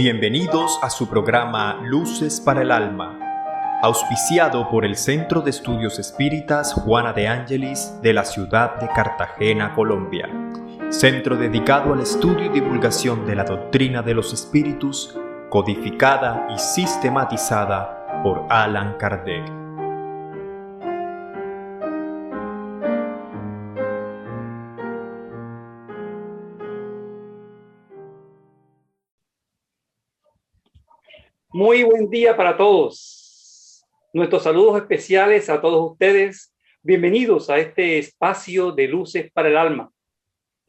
Bienvenidos a su programa Luces para el Alma, auspiciado por el Centro de Estudios Espíritas Juana de Ángelis de la ciudad de Cartagena, Colombia. Centro dedicado al estudio y divulgación de la doctrina de los espíritus, codificada y sistematizada por Allan Kardec. Muy buen día para todos. Nuestros saludos especiales a todos ustedes. Bienvenidos a este espacio de Luces para el Alma.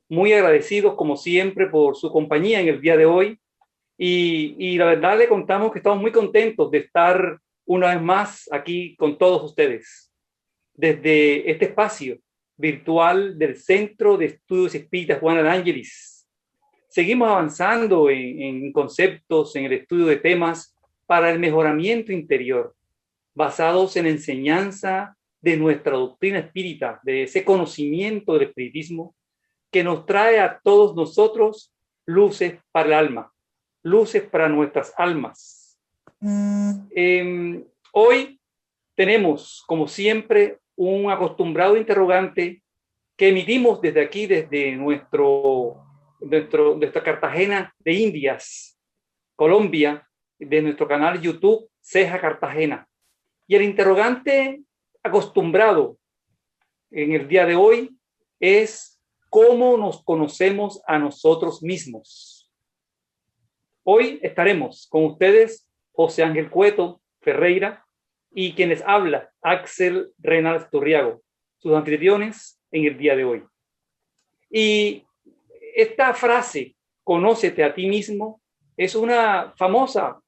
Muy agradecidos, como siempre, por su compañía en el día de hoy. Y la verdad le contamos que estamos muy contentos de estar una vez más aquí con todos ustedes. Desde este espacio virtual del Centro de Estudios Espíritas Juana de Ángelis. Seguimos avanzando en conceptos, en el estudio de temas para el mejoramiento interior, basados en la enseñanza de nuestra doctrina espírita, de ese conocimiento del espiritismo que nos trae a todos nosotros luces para el alma, luces para nuestras almas. Hoy tenemos, como siempre, un acostumbrado interrogante que emitimos desde aquí, desde nuestra Cartagena de Indias, Colombia, de nuestro canal YouTube Ceja Cartagena. Y el interrogante acostumbrado en el día de hoy es ¿cómo nos conocemos a nosotros mismos? Hoy estaremos con ustedes José Ángel Cueto Ferreira y quienes habla Axel Renal Turriago, sus anfitriones en el día de hoy. Y esta frase, conócete a ti mismo, es una famosa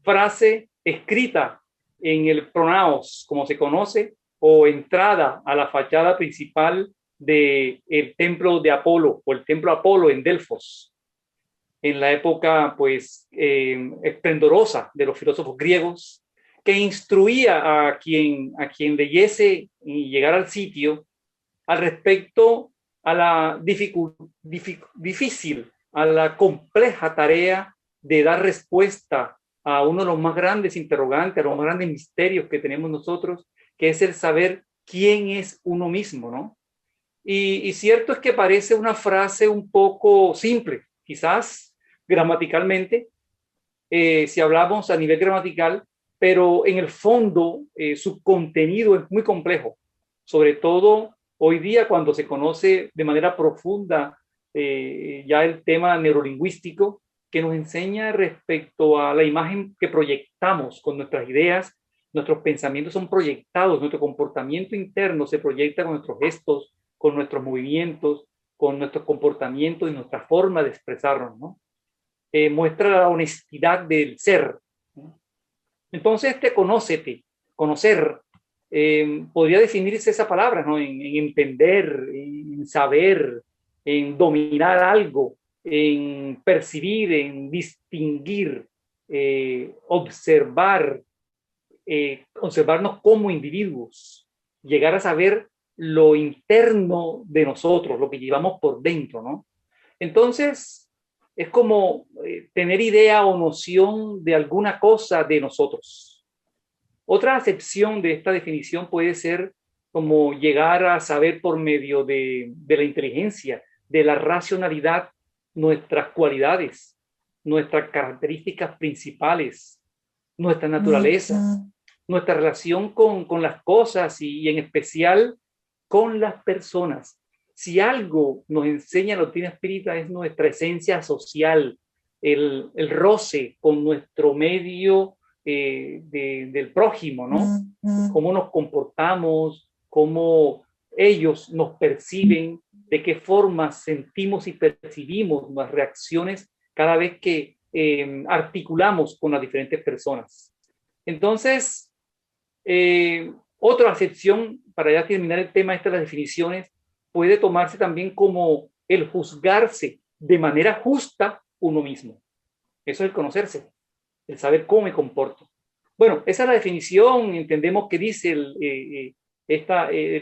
frase escrita en el pronaos, como se conoce, o entrada a la fachada principal del templo de Apolo, o el templo Apolo en Delfos, en la época pues esplendorosa de los filósofos griegos, que instruía a quien leyese y llegara al sitio al respecto a la difícil, a la compleja tarea de dar respuesta a uno de los más grandes interrogantes, a los más grandes misterios que tenemos nosotros, que es el saber quién es uno mismo, ¿no? Y cierto es que parece una frase un poco simple, quizás gramaticalmente, si hablamos a nivel gramatical, pero en el fondo su contenido es muy complejo, sobre todo hoy día cuando se conoce de manera profunda ya el tema neurolingüístico que nos enseña respecto a la imagen que proyectamos con nuestras ideas. Nuestros pensamientos son proyectados, nuestro comportamiento interno se proyecta con nuestros gestos, con nuestros movimientos, con nuestros comportamientos y nuestra forma de expresarnos, ¿no? Muestra la honestidad del ser, ¿no? Entonces, conócete, conocer, podría definirse esa palabra, ¿no? En entender, en saber, en dominar algo, en percibir, en distinguir, observarnos como individuos, llegar a saber lo interno de nosotros, lo que llevamos por dentro, ¿no? Entonces, es como tener idea o noción de alguna cosa de nosotros. Otra acepción de esta definición puede ser como llegar a saber por medio de la inteligencia, de la racionalidad, nuestras cualidades, nuestras características principales, nuestra naturaleza, nuestra relación con las cosas y en especial con las personas. Si algo nos enseña la doctrina espírita es nuestra esencia social, el roce con nuestro medio del prójimo, ¿no? Cómo nos comportamos, cómo ellos nos perciben, de qué forma sentimos y percibimos las reacciones cada vez que articulamos con las diferentes personas. Entonces, otra acepción, para ya terminar el tema de las definiciones, puede tomarse también como el juzgarse de manera justa uno mismo. Eso es el conocerse, el saber cómo me comporto. Bueno, esa es la definición, entendemos que dice el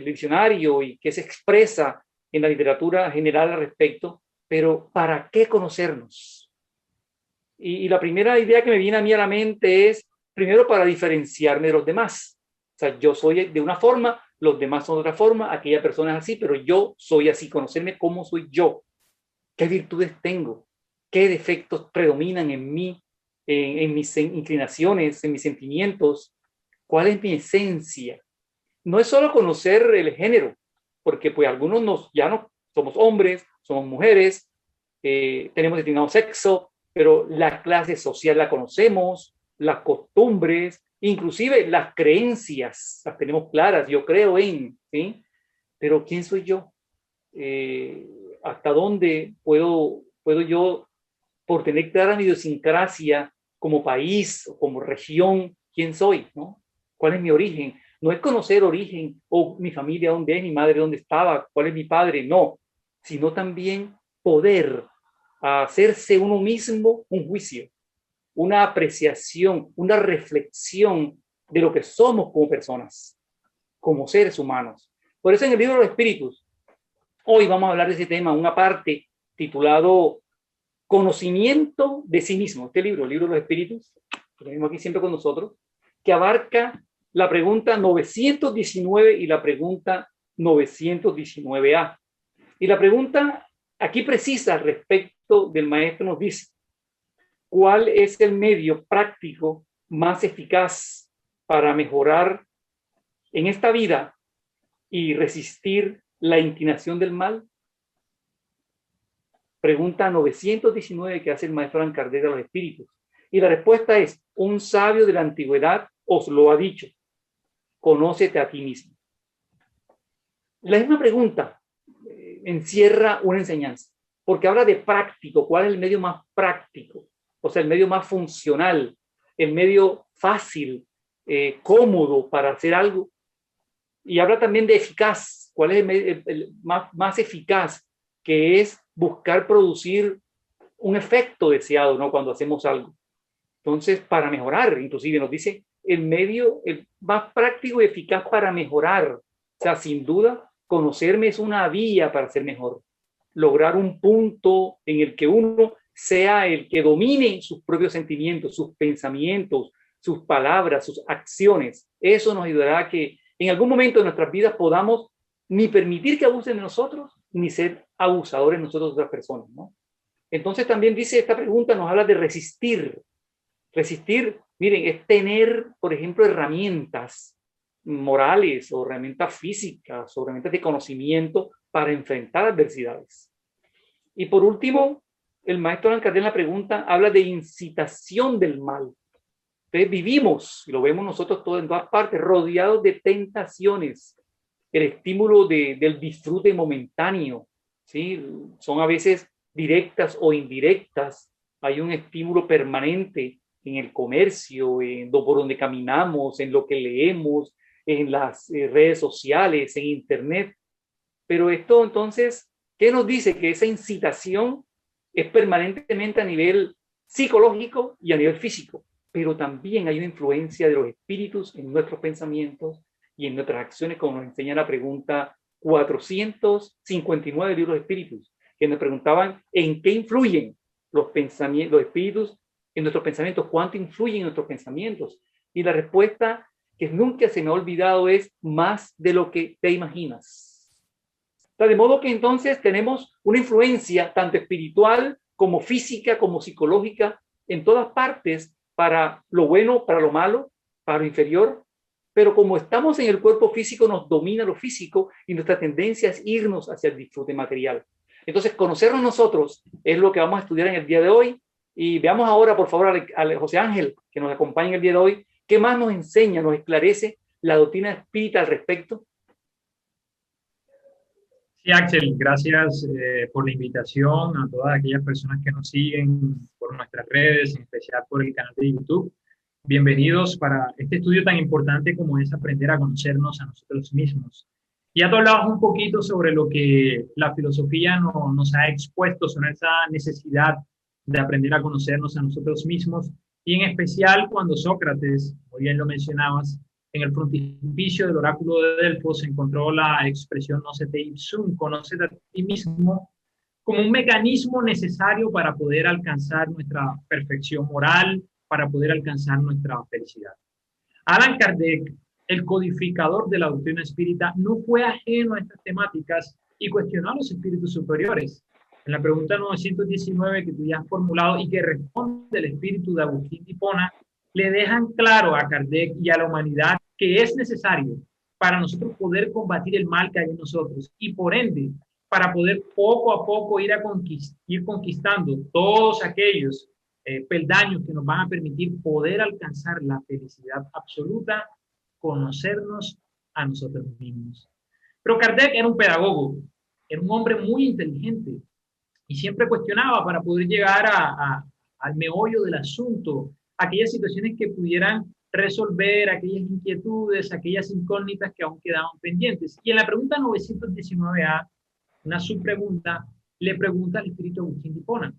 diccionario y que se expresa en la literatura general al respecto, pero ¿para qué conocernos? Y la primera idea que me viene a mí a la mente es, primero, para diferenciarme de los demás. O sea, yo soy de una forma, los demás son de otra forma, aquella persona es así, pero yo soy así, conocerme cómo soy yo, qué virtudes tengo, qué defectos predominan en mí, en mis inclinaciones, en mis sentimientos, cuál es mi esencia. No es solo conocer el género, porque pues algunos ya no somos hombres, somos mujeres, tenemos determinado sexo, pero la clase social la conocemos, las costumbres, inclusive las creencias, las tenemos claras, yo creo en, ¿sí? Pero ¿quién soy yo? Eh, ¿Hasta dónde puedo yo, por tener clara mi idiosincrasia como país o como región, quién soy, ¿no? ¿Cuál es mi origen? No es conocer origen o mi familia dónde es, mi madre dónde estaba, cuál es mi padre, no, sino también poder hacerse uno mismo un juicio, una apreciación, una reflexión de lo que somos como personas, como seres humanos. Por eso en el libro de los Espíritus, hoy vamos a hablar de ese tema, una parte titulado Conocimiento de sí mismo. Este libro, el libro de los Espíritus, que tenemos aquí siempre con nosotros, que abarca la pregunta 919 y la pregunta 919A. Y la pregunta aquí precisa respecto del maestro nos dice, ¿cuál es el medio práctico más eficaz para mejorar en esta vida y resistir la inclinación del mal? Pregunta 919 que hace el maestro Allan Kardec a los espíritus. Y la respuesta es, un sabio de la antigüedad os lo ha dicho, conócete a ti mismo. La misma pregunta encierra una enseñanza, porque habla de práctico, ¿cuál es el medio más práctico? O sea, el medio más funcional, el medio fácil, cómodo para hacer algo. Y habla también de eficaz, ¿cuál es el más eficaz? Que es buscar producir un efecto deseado, ¿no? Cuando hacemos algo. Entonces, para mejorar, inclusive nos dice el medio el más práctico y eficaz para mejorar. O sea, sin duda, conocerme es una vía para ser mejor. Lograr un punto en el que uno sea el que domine sus propios sentimientos, sus pensamientos, sus palabras, sus acciones. Eso nos ayudará a que en algún momento de nuestras vidas podamos ni permitir que abusen de nosotros, ni ser abusadores nosotros de otras personas, ¿no? Entonces también dice esta pregunta, nos habla de resistir. Resistir, miren, es tener, por ejemplo, herramientas morales o herramientas físicas o herramientas de conocimiento para enfrentar adversidades. Y por último, el maestro Allan Kardec en la pregunta habla de incitación del mal. Entonces vivimos, y lo vemos nosotros todos en todas partes, rodeados de tentaciones, el estímulo del disfrute momentáneo, ¿sí? Son a veces directas o indirectas, hay un estímulo permanente en el comercio, por donde caminamos, en lo que leemos, en las redes sociales, en internet. Pero esto entonces, ¿qué nos dice? Que esa incitación es permanentemente a nivel psicológico y a nivel físico, pero también hay una influencia de los espíritus en nuestros pensamientos y en nuestras acciones, como nos enseña la pregunta 459 del libro de espíritus, que nos preguntaban en qué influyen los pensamientos, los espíritus en nuestros pensamientos, cuánto influyen en nuestros pensamientos. Y la respuesta que nunca se me ha olvidado es más de lo que te imaginas. O sea, de modo que entonces tenemos una influencia tanto espiritual como física, como psicológica, en todas partes, para lo bueno, para lo malo, para lo inferior. Pero como estamos en el cuerpo físico, nos domina lo físico y nuestra tendencia es irnos hacia el disfrute material. Entonces, conocernos nosotros es lo que vamos a estudiar en el día de hoy. Y veamos ahora, por favor, a José Ángel, que nos acompaña en el día de hoy, qué más nos enseña, nos esclarece la doctrina espírita al respecto. Sí, Axel, gracias por la invitación a todas aquellas personas que nos siguen por nuestras redes, en especial por el canal de YouTube. Bienvenidos para este estudio tan importante como es aprender a conocernos a nosotros mismos. Ya tú hablabas un poquito sobre lo que la filosofía nos ha expuesto, sobre esa necesidad de aprender a conocernos a nosotros mismos, y en especial cuando Sócrates, muy bien lo mencionabas, en el frontispicio del oráculo de Delfos se encontró la expresión "nocete ipsum", conócete a ti mismo, como un mecanismo necesario para poder alcanzar nuestra perfección moral, para poder alcanzar nuestra felicidad. Allan Kardec, el codificador de la doctrina espírita, no fue ajeno a estas temáticas y cuestionó a los espíritus superiores. En la pregunta 919 que tú ya has formulado y que responde el espíritu de Agustín de Hipona, le dejan claro a Kardec y a la humanidad que es necesario para nosotros poder combatir el mal que hay en nosotros y por ende para poder poco a poco ir conquistando todos aquellos peldaños que nos van a permitir poder alcanzar la felicidad absoluta, conocernos a nosotros mismos. Pero Kardec era un pedagogo, era un hombre muy inteligente y siempre cuestionaba para poder llegar al meollo del asunto, aquellas situaciones que pudieran resolver aquellas inquietudes, aquellas incógnitas que aún quedaban pendientes. Y en la pregunta 919A, una subpregunta, le pregunta al espíritu Agustín de Hipona.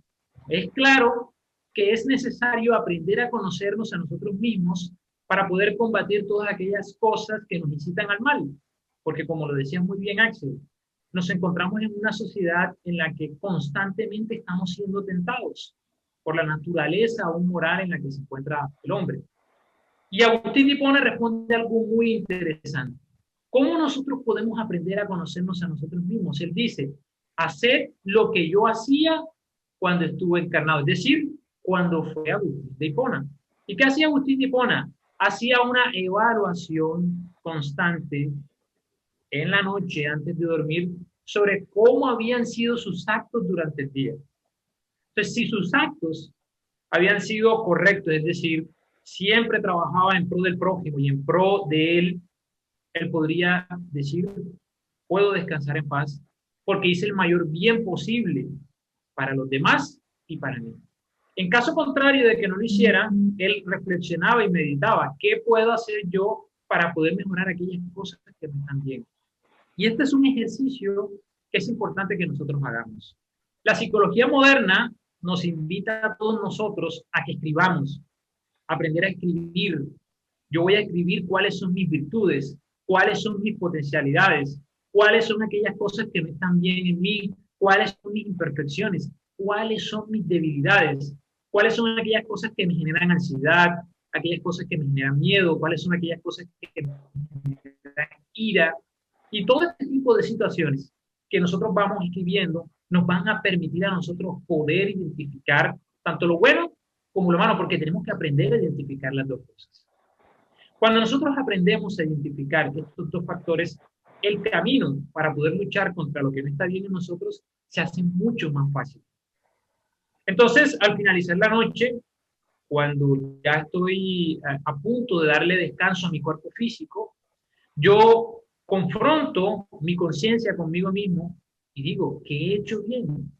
Es claro que es necesario aprender a conocernos a nosotros mismos para poder combatir todas aquellas cosas que nos incitan al mal. Porque como lo decía muy bien Axel, nos encontramos en una sociedad en la que constantemente estamos siendo tentados por la naturaleza o moral en la que se encuentra el hombre. Y Agustín de Hipona responde algo muy interesante. ¿Cómo nosotros podemos aprender a conocernos a nosotros mismos? Él dice, hacer lo que yo hacía cuando estuve encarnado, es decir, cuando fue Agustín de Hipona. ¿Y qué hacía Agustín de Hipona? Hacía una evaluación constante en la noche antes de dormir sobre cómo habían sido sus actos durante el día. Entonces, si sus actos habían sido correctos, es decir, siempre trabajaba en pro del prójimo y en pro de él, él podría decir, puedo descansar en paz porque hice el mayor bien posible para los demás y para mí. En caso contrario de que no lo hiciera, él reflexionaba y meditaba, ¿qué puedo hacer yo para poder mejorar aquellas cosas que me están bien? Y este es un ejercicio que es importante que nosotros hagamos. La psicología moderna nos invita a todos nosotros a que escribamos, aprender a escribir. Yo voy a escribir cuáles son mis virtudes, cuáles son mis potencialidades, cuáles son aquellas cosas que no están bien en mí, cuáles son mis imperfecciones, cuáles son mis debilidades, cuáles son aquellas cosas que me generan ansiedad, aquellas cosas que me generan miedo, cuáles son aquellas cosas que me generan ira. Y todo este tipo de situaciones que nosotros vamos escribiendo nos van a permitir a nosotros poder identificar tanto lo bueno como lo malo, porque tenemos que aprender a identificar las dos cosas. Cuando nosotros aprendemos a identificar estos dos factores, el camino para poder luchar contra lo que no está bien en nosotros se hace mucho más fácil. Entonces, al finalizar la noche, cuando ya estoy a punto de darle descanso a mi cuerpo físico, yo confronto mi conciencia conmigo mismo y digo, ¿qué he hecho bien?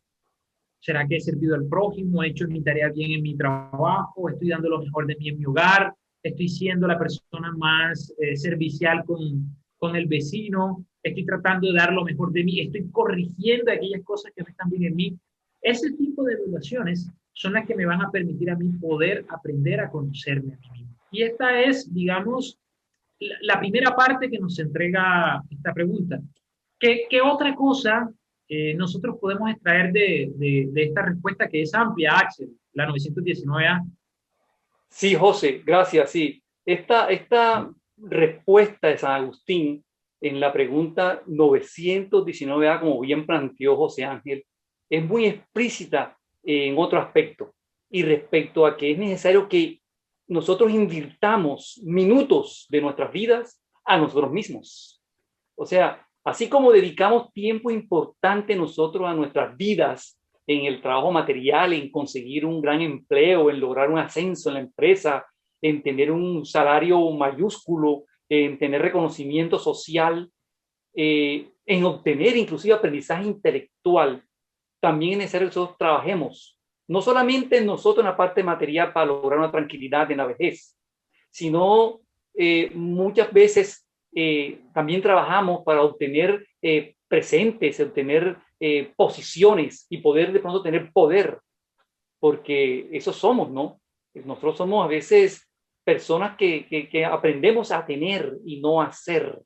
¿Será que he servido al prójimo? ¿He hecho mi tarea bien en mi trabajo? ¿Estoy dando lo mejor de mí en mi hogar? ¿Estoy siendo la persona más servicial con el vecino? ¿Estoy tratando de dar lo mejor de mí? ¿Estoy corrigiendo aquellas cosas que no están bien en mí? Ese tipo de evaluaciones son las que me van a permitir a mí poder aprender a conocerme a mí mismo. Y esta es, digamos, la primera parte que nos entrega esta pregunta. ¿Qué otra cosa nosotros podemos extraer de esta respuesta que es amplia, Axel, la 919A? Sí, José, gracias. Sí, esta respuesta de San Agustín en la pregunta 919A, como bien planteó José Ángel, es muy explícita en otro aspecto, y respecto a que es necesario que nosotros invirtamos minutos de nuestras vidas a nosotros mismos. O sea, así como dedicamos tiempo importante nosotros a nuestras vidas en el trabajo material, en conseguir un gran empleo, en lograr un ascenso en la empresa, en tener un salario mayúsculo, en tener reconocimiento social, en obtener inclusive aprendizaje intelectual, también es necesario que nosotros trabajemos, no solamente nosotros en la parte material para lograr una tranquilidad en la vejez, sino muchas veces también trabajamos para obtener presentes, obtener posiciones y poder de pronto tener poder, porque eso somos, ¿no? Nosotros somos a veces personas que aprendemos a tener y no a ser.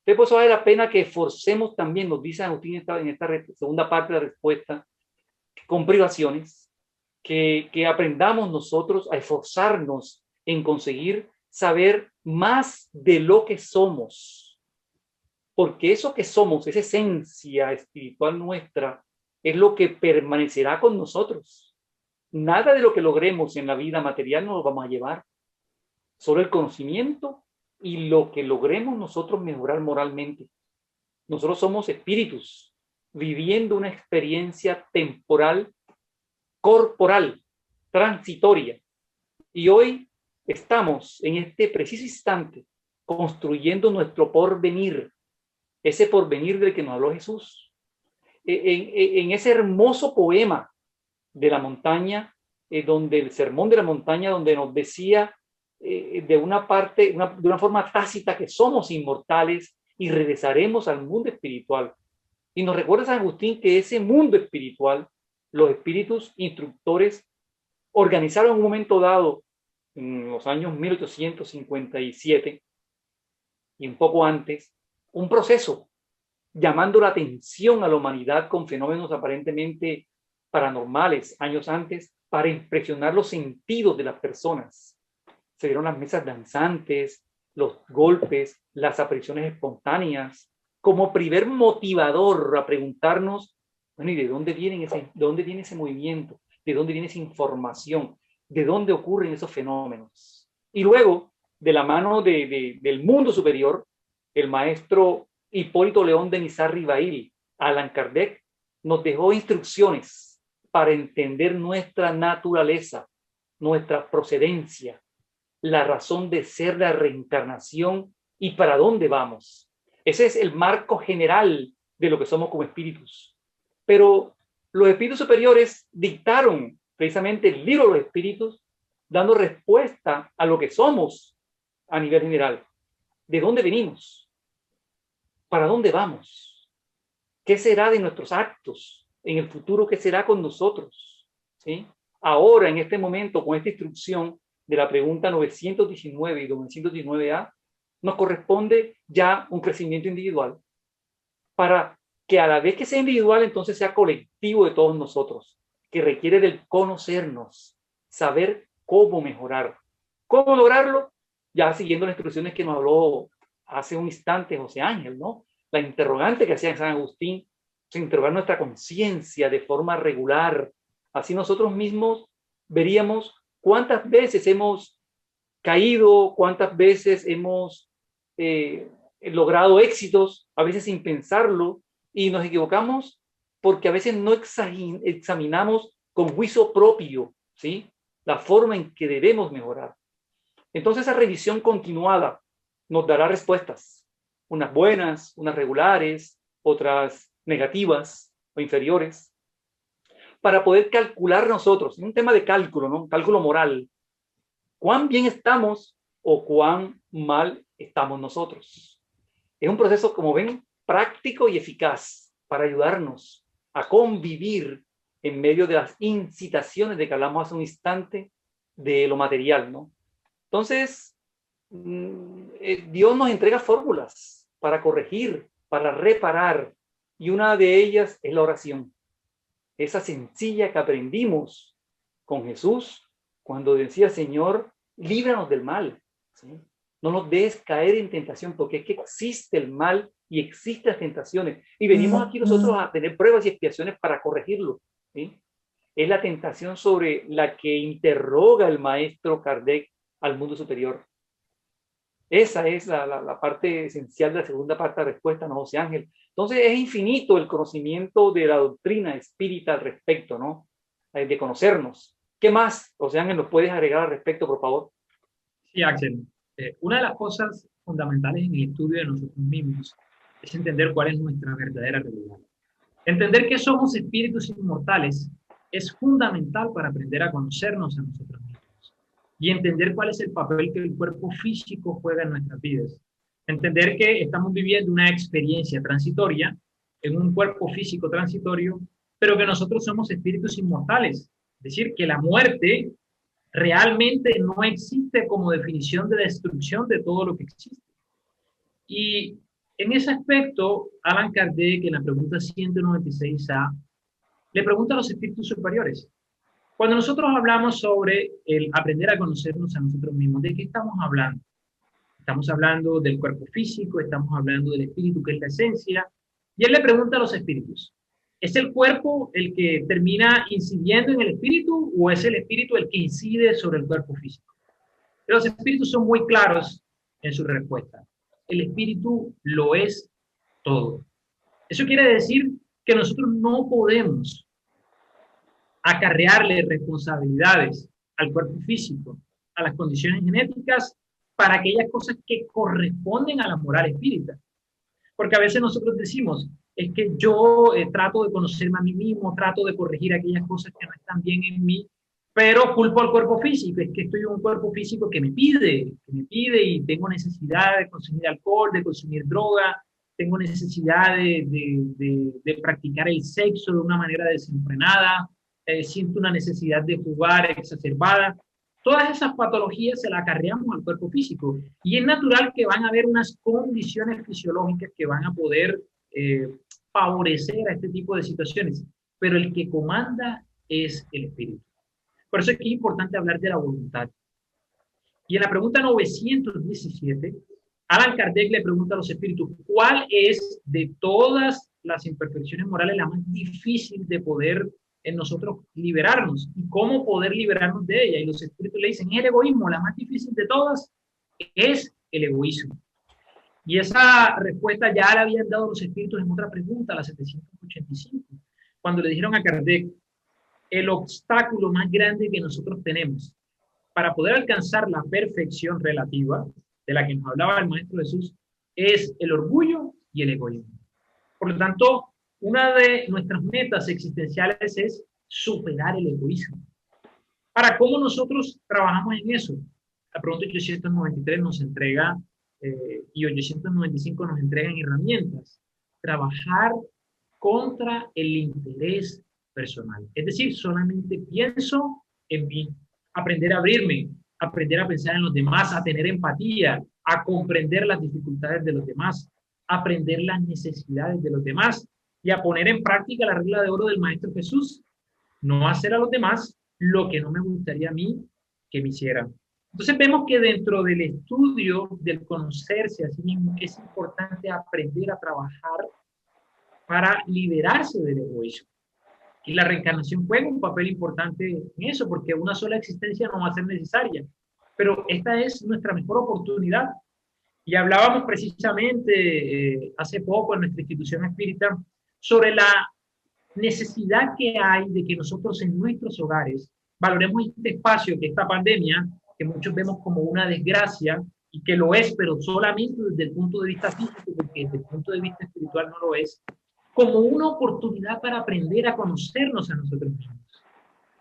Entonces, por eso vale la pena que esforcemos también, nos dice Agustín en esta segunda parte de la respuesta, con privaciones, que aprendamos nosotros a esforzarnos en conseguir saber más de lo que somos, porque eso que somos, esa esencia espiritual nuestra, es lo que permanecerá con nosotros. Nada de lo que logremos en la vida material nos lo vamos a llevar, solo el conocimiento y lo que logremos nosotros mejorar moralmente. Nosotros somos espíritus viviendo una experiencia temporal, corporal, transitoria. Y hoy estamos en este preciso instante construyendo nuestro porvenir, ese porvenir del que nos habló Jesús. En ese hermoso poema de la montaña, donde el sermón de la montaña, donde nos decía de una parte, de una forma tácita, que somos inmortales y regresaremos al mundo espiritual. Y nos recuerda San Agustín que ese mundo espiritual, los espíritus instructores organizaron en un momento dado, en los años 1857 y un poco antes, un proceso llamando la atención a la humanidad con fenómenos aparentemente paranormales años antes para impresionar los sentidos de las personas. Se vieron las mesas danzantes, los golpes, las apariciones espontáneas, como primer motivador a preguntarnos, bueno, ¿y de dónde viene ese movimiento? ¿De dónde viene esa información? ¿De dónde ocurren esos fenómenos? Y luego, de la mano del mundo superior, el maestro Hipólito León de Nizar-Ribail, Allan Kardec, nos dejó instrucciones para entender nuestra naturaleza, nuestra procedencia, la razón de ser, la reencarnación y para dónde vamos. Ese es el marco general de lo que somos como espíritus. Pero los espíritus superiores dictaron precisamente el libro de los espíritus, dando respuesta a lo que somos a nivel general. ¿De dónde venimos? ¿Para dónde vamos? ¿Qué será de nuestros actos? En el futuro, ¿qué será con nosotros? ¿Sí? Ahora, en este momento, con esta instrucción de la pregunta 919 y 919A, nos corresponde ya un crecimiento individual para que a la vez que sea individual, entonces sea colectivo de todos nosotros, que requiere del conocernos, saber cómo mejorar. ¿Cómo lograrlo? Ya siguiendo las instrucciones que nos habló hace un instante José Ángel, ¿no? La interrogante que hacía en San Agustín, interrogar nuestra conciencia de forma regular. Así nosotros mismos veríamos cuántas veces hemos caído, cuántas veces hemos logrado éxitos, a veces sin pensarlo, y nos equivocamos porque a veces no examinamos con juicio propio, ¿sí?, la forma en que debemos mejorar. Entonces esa revisión continuada nos dará respuestas, unas buenas, unas regulares, otras negativas o inferiores, para poder calcular nosotros, en un tema de cálculo, ¿no?, cálculo moral, cuán bien estamos o cuán mal estamos nosotros. Es un proceso, como ven, práctico y eficaz para ayudarnos a convivir en medio de las incitaciones de que hablamos hace un instante de lo material, ¿no? Entonces, Dios nos entrega fórmulas para corregir, para reparar, y una de ellas es la oración. Esa sencilla que aprendimos con Jesús cuando decía: Señor, líbranos del mal, ¿sí? No nos dejes caer en tentación, porque es que existe el mal y existen las tentaciones. Y venimos aquí nosotros a tener pruebas y expiaciones para corregirlo, ¿sí? Es la tentación sobre la que interroga el maestro Kardec al mundo superior. Esa es la parte esencial de la segunda parte de la respuesta, ¿no, José Ángel? Entonces es infinito el conocimiento de la doctrina espírita al respecto, ¿no? De conocernos. ¿Qué más, José Ángel, nos puedes agregar al respecto, por favor? Sí, Axel. Una de las cosas fundamentales en el estudio de nosotros mismos es entender cuál es nuestra verdadera realidad. Entender que somos espíritus inmortales es fundamental para aprender a conocernos a nosotros mismos y entender cuál es el papel que el cuerpo físico juega en nuestras vidas. Entender que estamos viviendo una experiencia transitoria en un cuerpo físico transitorio, pero que nosotros somos espíritus inmortales. Es decir, que la muerte realmente no existe como definición de destrucción de todo lo que existe. Y en ese aspecto, Allan Kardec, en la pregunta 196A, le pregunta a los espíritus superiores. Cuando nosotros hablamos sobre el aprender a conocernos a nosotros mismos, ¿de qué estamos hablando? Estamos hablando del cuerpo físico, estamos hablando del espíritu, que es la esencia. Y él le pregunta a los espíritus, ¿es el cuerpo el que termina incidiendo en el espíritu o es el espíritu el que incide sobre el cuerpo físico? Pero los espíritus son muy claros en su respuesta. El espíritu lo es todo. Eso quiere decir que nosotros no podemos acarrearle responsabilidades al cuerpo físico, a las condiciones genéticas, para aquellas cosas que corresponden a la moral espírita. Porque a veces nosotros decimos, es que yo trato de conocerme a mí mismo, trato de corregir aquellas cosas que no están bien en mí, pero culpo al cuerpo físico, es que estoy en un cuerpo físico que me pide y tengo necesidad de consumir alcohol, de consumir droga, tengo necesidad de practicar el sexo de una manera desenfrenada, siento una necesidad de jugar exacerbada. Todas esas patologías se las acarreamos al cuerpo físico y es natural que van a haber unas condiciones fisiológicas que van a poder favorecer a este tipo de situaciones, pero el que comanda es el espíritu. Por eso es que es importante hablar de la voluntad. Y en la pregunta 917, Allan Kardec le pregunta a los espíritus, ¿cuál es de todas las imperfecciones morales la más difícil de poder en nosotros liberarnos? ¿Y cómo poder liberarnos de ella? Y los espíritus le dicen, el egoísmo, la más difícil de todas es el egoísmo. Y esa respuesta ya la habían dado los espíritus en otra pregunta, la 785, cuando le dijeron a Kardec, el obstáculo más grande que nosotros tenemos para poder alcanzar la perfección relativa, de la que nos hablaba el Maestro Jesús, es el orgullo y el egoísmo. Por lo tanto, una de nuestras metas existenciales es superar el egoísmo. Ahora, ¿cómo nosotros trabajamos en eso? La pregunta 893 nos entrega y 895 nos entregan herramientas. Trabajar contra el interés personal. Es decir, solamente pienso en mí. Aprender a abrirme, aprender a pensar en los demás, a tener empatía, a comprender las dificultades de los demás, aprender las necesidades de los demás y a poner en práctica la regla de oro del Maestro Jesús. No hacer a los demás lo que no me gustaría a mí que me hicieran. Entonces vemos que dentro del estudio del conocerse a sí mismo es importante aprender a trabajar para liberarse del egoísmo. Y la reencarnación juega un papel importante en eso, porque una sola existencia no va a ser necesaria. Pero esta es nuestra mejor oportunidad. Y hablábamos precisamente hace poco en nuestra institución espírita sobre la necesidad que hay de que nosotros en nuestros hogares valoremos este espacio que esta pandemia, que muchos vemos como una desgracia, y que lo es, pero solamente desde el punto de vista físico, porque desde el punto de vista espiritual no lo es, como una oportunidad para aprender a conocernos a nosotros mismos.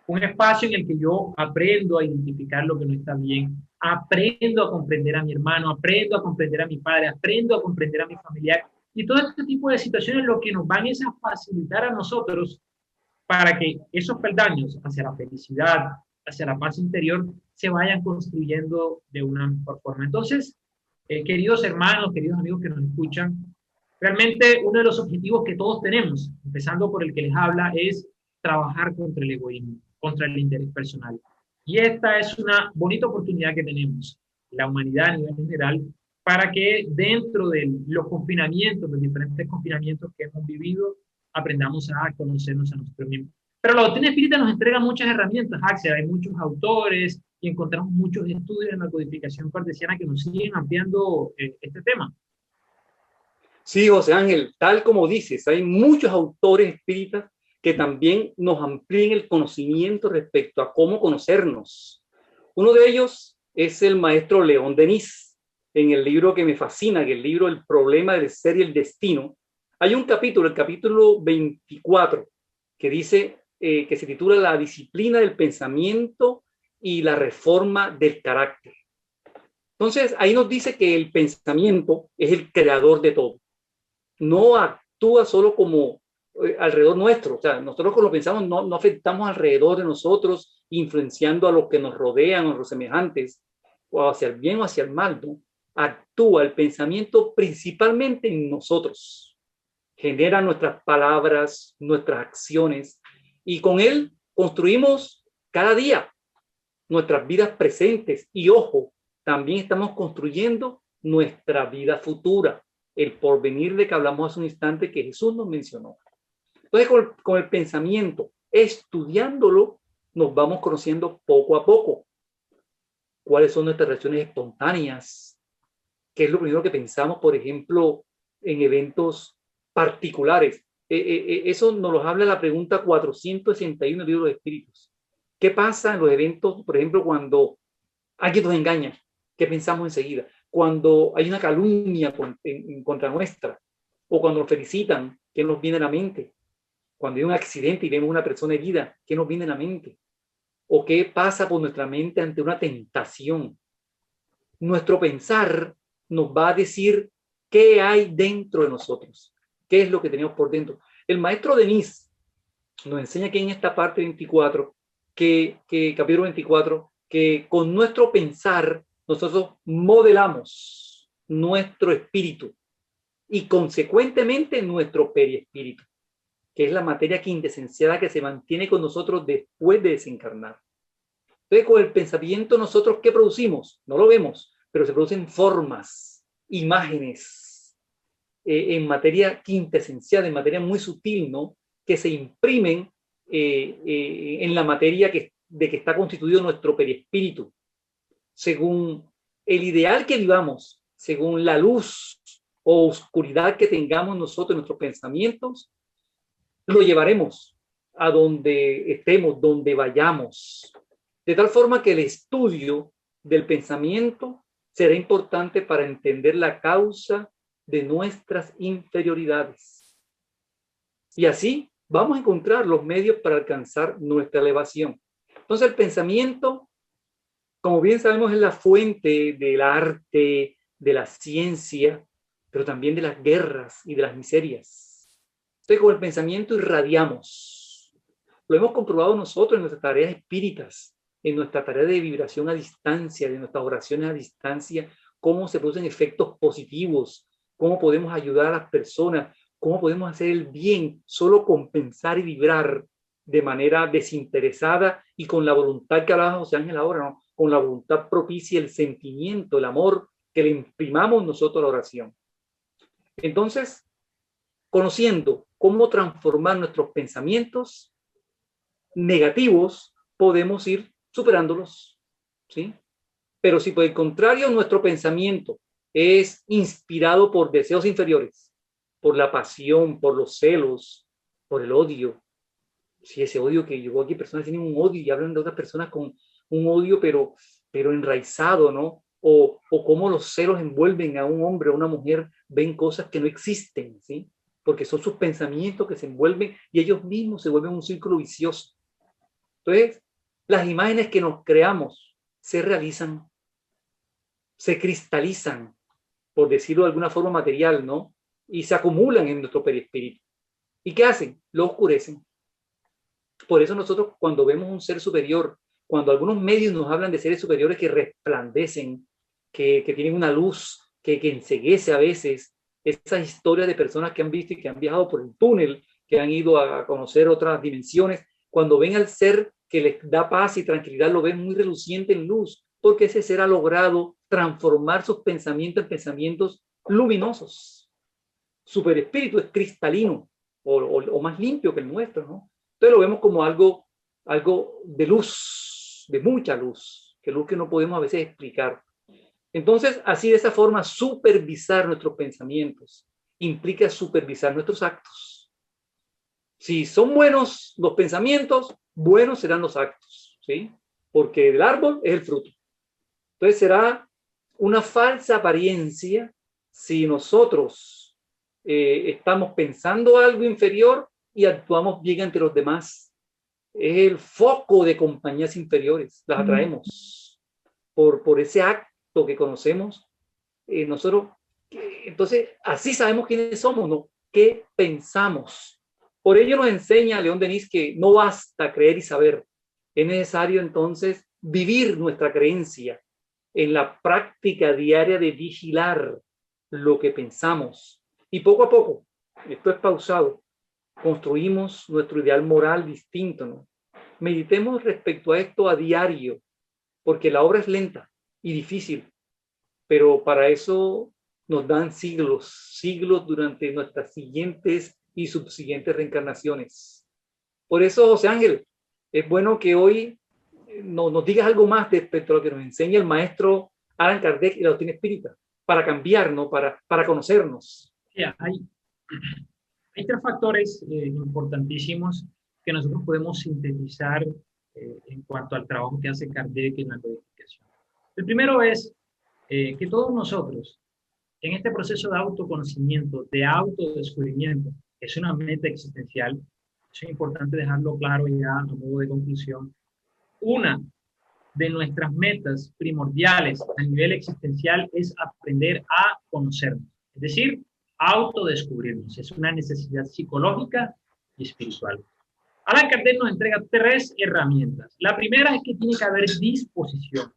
Un espacio en el que yo aprendo a identificar lo que no está bien, aprendo a comprender a mi hermano, aprendo a comprender a mi padre, aprendo a comprender a mi familiar. Y todo este tipo de situaciones lo que nos van es a facilitar a nosotros para que esos peldaños hacia la felicidad, hacia la paz interior, se vayan construyendo de una mejor forma. Entonces, queridos hermanos, queridos amigos que nos escuchan, realmente uno de los objetivos que todos tenemos, empezando por el que les habla, es trabajar contra el egoísmo, contra el interés personal. Y esta es una bonita oportunidad que tenemos, la humanidad a nivel general, para que dentro de los confinamientos, los diferentes confinamientos que hemos vivido, aprendamos a conocernos a nosotros mismos. Pero la doctrina espírita nos entrega muchas herramientas, Axel. Hay muchos autores y encontramos muchos estudios en la codificación cartesiana que nos siguen ampliando este tema. Sí, José Ángel, tal como dices, hay muchos autores espíritas que también nos amplían el conocimiento respecto a cómo conocernos. Uno de ellos es el maestro León Denis, en el libro que me fascina, que es el libro El problema del ser y el destino. Hay un capítulo, el capítulo 24, que dice que se titula La disciplina del pensamiento y la reforma del carácter. Entonces, ahí nos dice que el pensamiento es el creador de todo. No actúa solo como alrededor nuestro. O sea, nosotros cuando pensamos no afectamos alrededor de nosotros, influenciando a los que nos rodean, a los semejantes, o hacia el bien o hacia el mal, ¿no? Actúa el pensamiento principalmente en nosotros. Genera nuestras palabras, nuestras acciones, Y con él construimos cada día nuestras vidas presentes. Y ojo, también estamos construyendo nuestra vida futura, el porvenir de que hablamos hace un instante que Jesús nos mencionó. Entonces, con el pensamiento, estudiándolo, nos vamos conociendo poco a poco. ¿Cuáles son nuestras reacciones espontáneas? ¿Qué es lo primero que pensamos, por ejemplo, en eventos particulares? Eso nos lo habla la pregunta 461 del libro de Espíritus. ¿Qué pasa en los eventos, por ejemplo, cuando alguien nos engaña? ¿Qué pensamos enseguida? Cuando hay una calumnia en contra nuestra, o cuando nos felicitan, ¿qué nos viene a la mente? Cuando hay un accidente y vemos una persona herida, ¿qué nos viene a la mente? ¿O qué pasa por nuestra mente ante una tentación? Nuestro pensar nos va a decir qué hay dentro de nosotros, qué es lo que tenemos por dentro. El maestro Denis nos enseña que en esta parte 24, capítulo 24, que con nuestro pensar nosotros modelamos nuestro espíritu y consecuentemente nuestro periespíritu, que es la materia quintesenciada que se mantiene con nosotros después de desencarnar. Entonces, con el pensamiento nosotros, ¿qué producimos? No lo vemos, pero se producen formas, imágenes, en materia quintesencial, en materia muy sutil, ¿no? Que se imprimen en la materia de que está constituido nuestro periespíritu, según el ideal que vivamos, según la luz o oscuridad que tengamos nosotros en nuestros pensamientos, lo llevaremos a donde estemos, donde vayamos. De tal forma que el estudio del pensamiento será importante para entender la causa de nuestras inferioridades. Y así vamos a encontrar los medios para alcanzar nuestra elevación. Entonces el pensamiento, como bien sabemos, es la fuente del arte, de la ciencia, pero también de las guerras y de las miserias. Entonces con el pensamiento irradiamos. Lo hemos comprobado nosotros en nuestras tareas espíritas, en nuestra tarea de vibración a distancia, de nuestras oraciones a distancia, cómo se producen efectos positivos, cómo podemos ayudar a las personas, cómo podemos hacer el bien solo con pensar y vibrar de manera desinteresada y con la voluntad que hablaba José Ángel ahora, ¿no? Con la voluntad propicia, el sentimiento, el amor que le imprimamos nosotros a la oración. Entonces, conociendo cómo transformar nuestros pensamientos negativos, podemos ir superándolos, ¿sí? Pero si por el contrario nuestro pensamiento es inspirado por deseos inferiores, por la pasión, por los celos, por el odio, si ese odio que llegó aquí, personas tienen un odio y hablan de otras personas con un odio pero enraizado, ¿no? O cómo los celos envuelven a un hombre o a una mujer, ven cosas que no existen, ¿sí? Porque son sus pensamientos que se envuelven y ellos mismos se vuelven un círculo vicioso. Entonces, las imágenes que nos creamos se realizan, se cristalizan, por decirlo de alguna forma material, ¿no? Y se acumulan en nuestro perispíritu. ¿Y qué hacen? Lo oscurecen. Por eso nosotros cuando vemos un ser superior, cuando algunos medios nos hablan de seres superiores que resplandecen, que tienen una luz que enceguece a veces, esas historias de personas que han visto y que han viajado por el túnel, que han ido a conocer otras dimensiones, cuando ven al ser que les da paz y tranquilidad, lo ven muy reluciente en luz, porque ese ser ha logrado transformar sus pensamientos en pensamientos luminosos. Su perispíritu es cristalino o más limpio que el nuestro, ¿no? Entonces lo vemos como algo de luz, de mucha luz, que luz que no podemos a veces explicar. Entonces, así de esa forma, supervisar nuestros pensamientos implica supervisar nuestros actos. Si son buenos los pensamientos, buenos serán los actos, ¿sí? Porque el árbol es el fruto. Entonces será una falsa apariencia si nosotros estamos pensando algo inferior y actuamos bien ante los demás. Es el foco de compañías inferiores, las atraemos por ese acto que conocemos nosotros. Entonces, así sabemos quiénes somos, ¿no? ¿Qué pensamos? Por ello nos enseña León Denis que no basta creer y saber, es necesario entonces vivir nuestra creencia en la práctica diaria de vigilar lo que pensamos. Y poco a poco, esto es pausado, construimos nuestro ideal moral distinto, ¿no? Meditemos respecto a esto a diario, porque la obra es lenta y difícil, pero para eso nos dan siglos durante nuestras siguientes y subsiguientes reencarnaciones. Por eso, José Ángel, es bueno que hoy nos digas algo más respecto a lo que nos enseña el maestro Allan Kardec y la doctrina espírita, para cambiar, ¿no? Para conocernos. Hay tres factores importantísimos que nosotros podemos sintetizar en cuanto al trabajo que hace Kardec en la codificación. El primero es que todos nosotros, en este proceso de autoconocimiento, de autodescubrimiento, que es una meta existencial, es importante dejarlo claro ya a modo de conclusión, una de nuestras metas primordiales a nivel existencial es aprender a conocernos, es decir, autodescubrirnos. Es una necesidad psicológica y espiritual. Allan Kardec nos entrega tres herramientas. La primera es que tiene que haber disposición.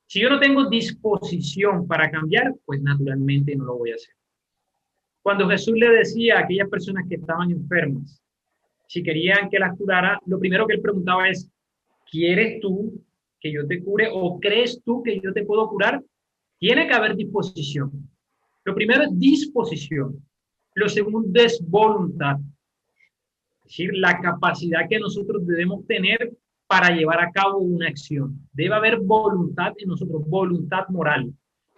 Si yo no tengo disposición para cambiar, pues naturalmente no lo voy a hacer. Cuando Jesús le decía a aquellas personas que estaban enfermas, si querían que las curara, lo primero que él preguntaba es, ¿quieres tú que yo te cure o crees tú que yo te puedo curar? Tiene que haber disposición. Lo primero es disposición. Lo segundo es voluntad. Es decir, la capacidad que nosotros debemos tener para llevar a cabo una acción. Debe haber voluntad en nosotros, voluntad moral.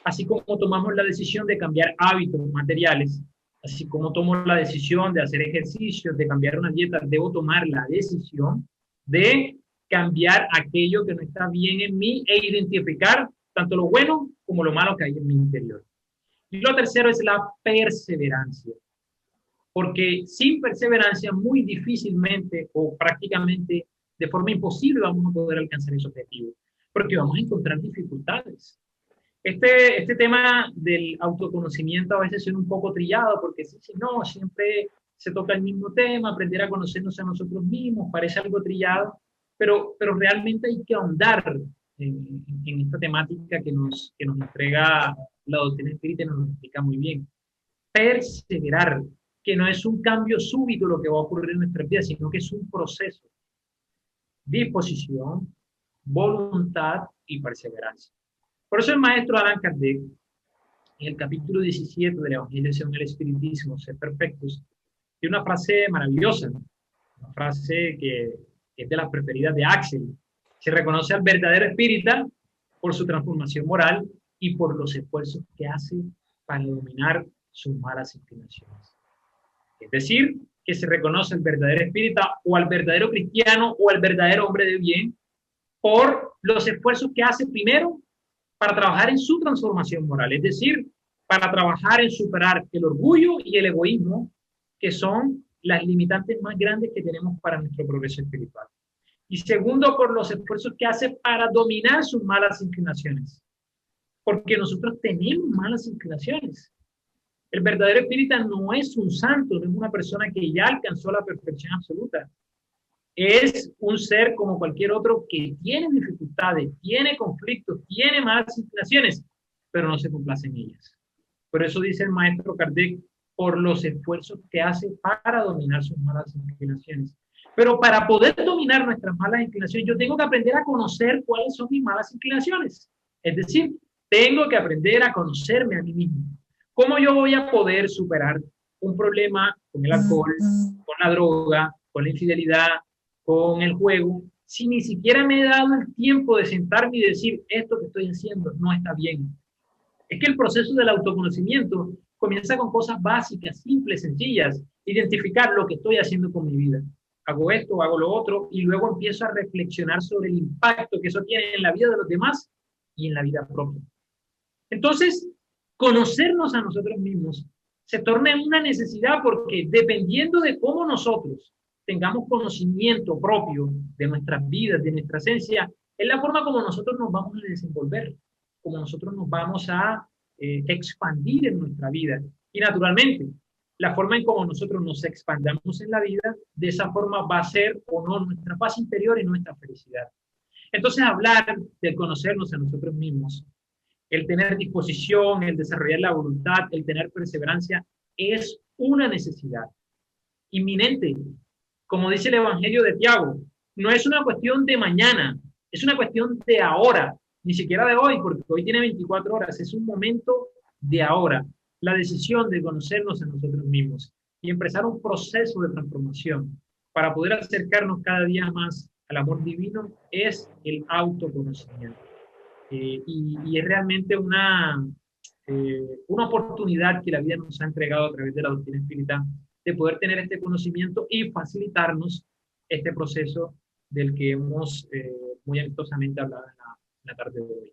Así como tomamos la decisión de cambiar hábitos materiales, así como tomo la decisión de hacer ejercicios, de cambiar una dieta, debo tomar la decisión de cambiar aquello que no está bien en mí e identificar tanto lo bueno como lo malo que hay en mi interior. Y lo tercero es la perseverancia. Porque sin perseverancia muy difícilmente o prácticamente de forma imposible vamos a poder alcanzar ese objetivo. Porque vamos a encontrar dificultades. Este tema del autoconocimiento a veces suena un poco trillado porque si no, siempre se toca el mismo tema, aprender a conocernos a nosotros mismos, parece algo trillado, pero realmente hay que ahondar en esta temática que nos entrega la doctrina espírita y nos lo explica muy bien. Perseverar, que no es un cambio súbito lo que va a ocurrir en nuestras vidas, sino que es un proceso. Disposición, voluntad y perseverancia. Por eso el maestro Allan Kardec, en el capítulo 17 del Evangelio según el Espiritismo, Ser Perfectos, tiene una frase maravillosa, una frase que es de las preferidas de Axel. Se reconoce al verdadero espírita por su transformación moral y por los esfuerzos que hace para dominar sus malas inclinaciones. Es decir, que se reconoce al verdadero espírita o al verdadero cristiano o al verdadero hombre de bien por los esfuerzos que hace primero para trabajar en su transformación moral, es decir, para trabajar en superar el orgullo y el egoísmo, que son las limitantes más grandes que tenemos para nuestro progreso espiritual. Y segundo, por los esfuerzos que hace para dominar sus malas inclinaciones, porque nosotros tenemos malas inclinaciones. El verdadero espírita no es un santo, no es una persona que ya alcanzó la perfección absoluta. Es un ser como cualquier otro que tiene dificultades, tiene conflictos, tiene malas inclinaciones, pero no se complace en ellas. Por eso dice el maestro Kardec, por los esfuerzos que hace para dominar sus malas inclinaciones. Pero para poder dominar nuestras malas inclinaciones, yo tengo que aprender a conocer cuáles son mis malas inclinaciones. Es decir, tengo que aprender a conocerme a mí mismo. ¿Cómo yo voy a poder superar un problema con el alcohol, con la droga, con la infidelidad, con el juego, si ni siquiera me he dado el tiempo de sentarme y decir, esto que estoy haciendo no está bien? Es que el proceso del autoconocimiento comienza con cosas básicas, simples, sencillas. Identificar lo que estoy haciendo con mi vida. Hago esto, hago lo otro, y luego empiezo a reflexionar sobre el impacto que eso tiene en la vida de los demás y en la vida propia. Entonces, conocernos a nosotros mismos se torna en una necesidad porque dependiendo de cómo nosotros tengamos conocimiento propio de nuestras vidas, de nuestra esencia, es la forma como nosotros nos vamos a desenvolver, como nosotros nos vamos a expandir en nuestra vida. Y naturalmente, la forma en cómo nosotros nos expandamos en la vida, de esa forma va a ser o no nuestra paz interior y nuestra felicidad. Entonces, hablar de conocernos a nosotros mismos, el tener disposición, el desarrollar la voluntad, el tener perseverancia, es una necesidad. inminente. Como dice el Evangelio de Tiago, no es una cuestión de mañana, es una cuestión de ahora, ni siquiera de hoy, porque hoy tiene 24 horas, es un momento de ahora. La decisión de conocernos a nosotros mismos y empezar un proceso de transformación para poder acercarnos cada día más al amor divino es el autoconocimiento. Y es realmente una oportunidad que la vida nos ha entregado a través de la doctrina espírita de poder tener este conocimiento y facilitarnos este proceso del que hemos muy amistosamente hablado en la tarde de hoy.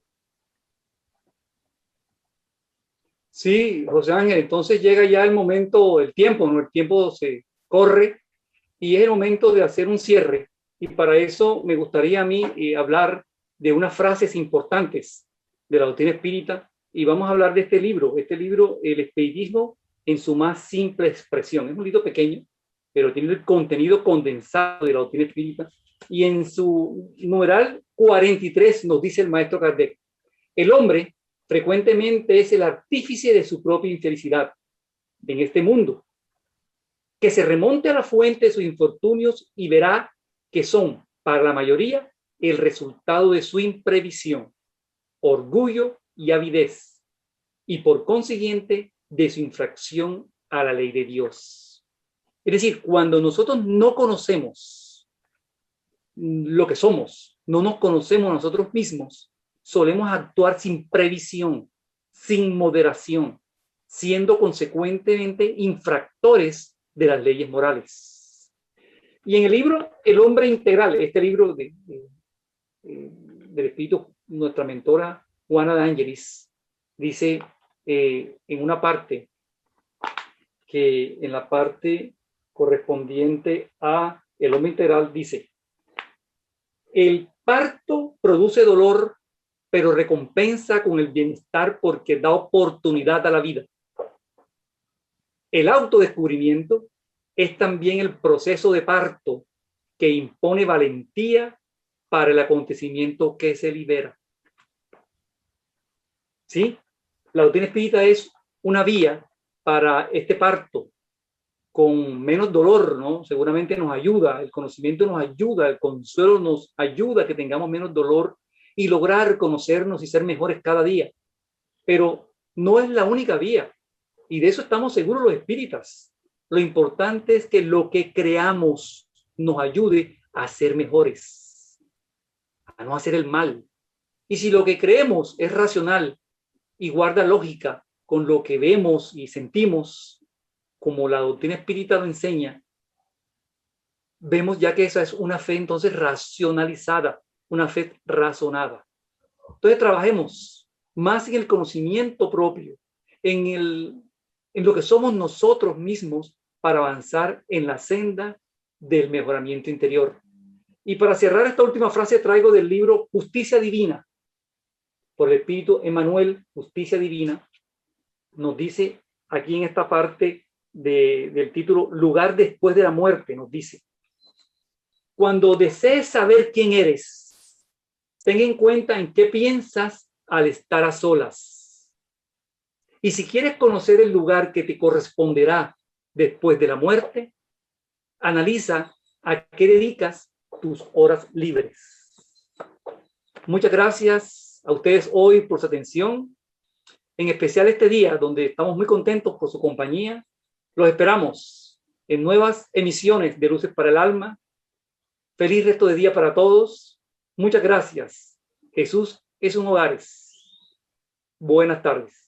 Sí, José Ángel, entonces llega ya el momento, el tiempo, ¿no? El tiempo se corre y es el momento de hacer un cierre. Y para eso me gustaría a mí hablar de unas frases importantes de la doctrina espírita y vamos a hablar de este libro, El Espiritismo en su más simple expresión. Es un libro pequeño, pero tiene el contenido condensado de la doctrina espírita y en su numeral 43 nos dice el maestro Kardec: el hombre frecuentemente es el artífice de su propia infelicidad en este mundo. Que se remonte a la fuente de sus infortunios y verá que son, para la mayoría, el resultado de su imprevisión, orgullo y avidez, y por consiguiente de su infracción a la ley de Dios. Es decir, cuando nosotros no conocemos lo que somos, no nos conocemos nosotros mismos, solemos actuar sin previsión, sin moderación, siendo consecuentemente infractores de las leyes morales. Y en el libro El Hombre Integral, este libro del espíritu, nuestra mentora Juana de Ángelis, dice en una parte, que en la parte correspondiente a El Hombre Integral dice: el parto produce dolor, pero recompensa con el bienestar porque da oportunidad a la vida. El autodescubrimiento es también el proceso de parto que impone valentía para el acontecimiento que se libera. ¿Sí? La doctrina espírita es una vía para este parto con menos dolor, ¿no? Seguramente nos ayuda, el conocimiento nos ayuda, el consuelo nos ayuda a que tengamos menos dolor y lograr conocernos y ser mejores cada día. Pero no es la única vía, y de eso estamos seguros los espíritas. Lo importante es que lo que creamos nos ayude a ser mejores, a no hacer el mal. Y si lo que creemos es racional y guarda lógica con lo que vemos y sentimos, como la doctrina espírita lo enseña, vemos ya que esa es una fe entonces racionalizada, una fe razonada. Entonces trabajemos más en el conocimiento propio, en lo que somos nosotros mismos para avanzar en la senda del mejoramiento interior. Y para cerrar esta última frase traigo del libro Justicia Divina, por el Espíritu Emmanuel, Justicia Divina. Nos dice aquí en esta parte del título, Lugar después de la muerte, nos dice: cuando desees saber quién eres, ten en cuenta en qué piensas al estar a solas. Y si quieres conocer el lugar que te corresponderá después de la muerte, analiza a qué dedicas tus horas libres. Muchas gracias a ustedes hoy por su atención, en especial este día donde estamos muy contentos por su compañía. Los esperamos en nuevas emisiones de Luces para el Alma. Feliz resto de día para todos. Muchas gracias. Jesús es un hogares. Buenas tardes.